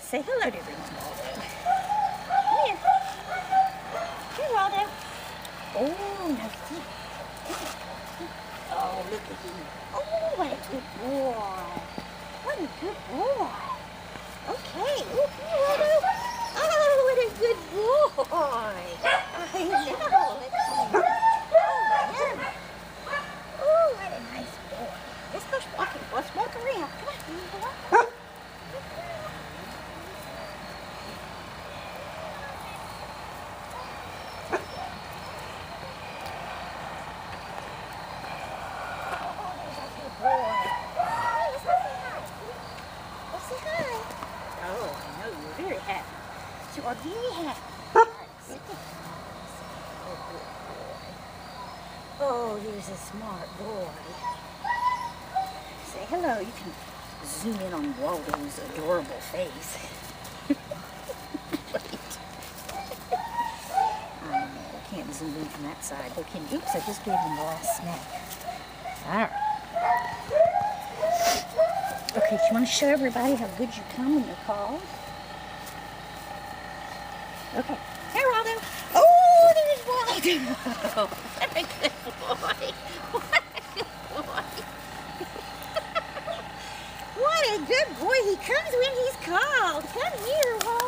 Say hello to Rings, Waldo. Come here. Here, Waldo. Oh, no. Oh, look at him. Oh, what a good boy. What a good boy. Okay. Oh, here, Waldo. Oh, what a good boy. I know. Let's see. Oh, yeah. Oh, what a nice boy. Let's go walking. Let's walk around. Come on. You go walk. Boy. Hey, let's go say hi. Let's say hi. Oh, I know you're very happy. You are very happy. All right, sit down. Oh, good boy. Oh, he's a smart boy. Say hello. You can zoom in on Waldo's adorable face. Wait. I know. Can't zoom in from that side. Oh, can you? Oops, I just gave him the last snack. All right. Okay, do you want to show everybody how good you come when you're called? Okay. Here, Waldo. Oh, there's Waldo. What a good boy. What a good boy. What a good boy. He comes when he's called. Come here, Waldo.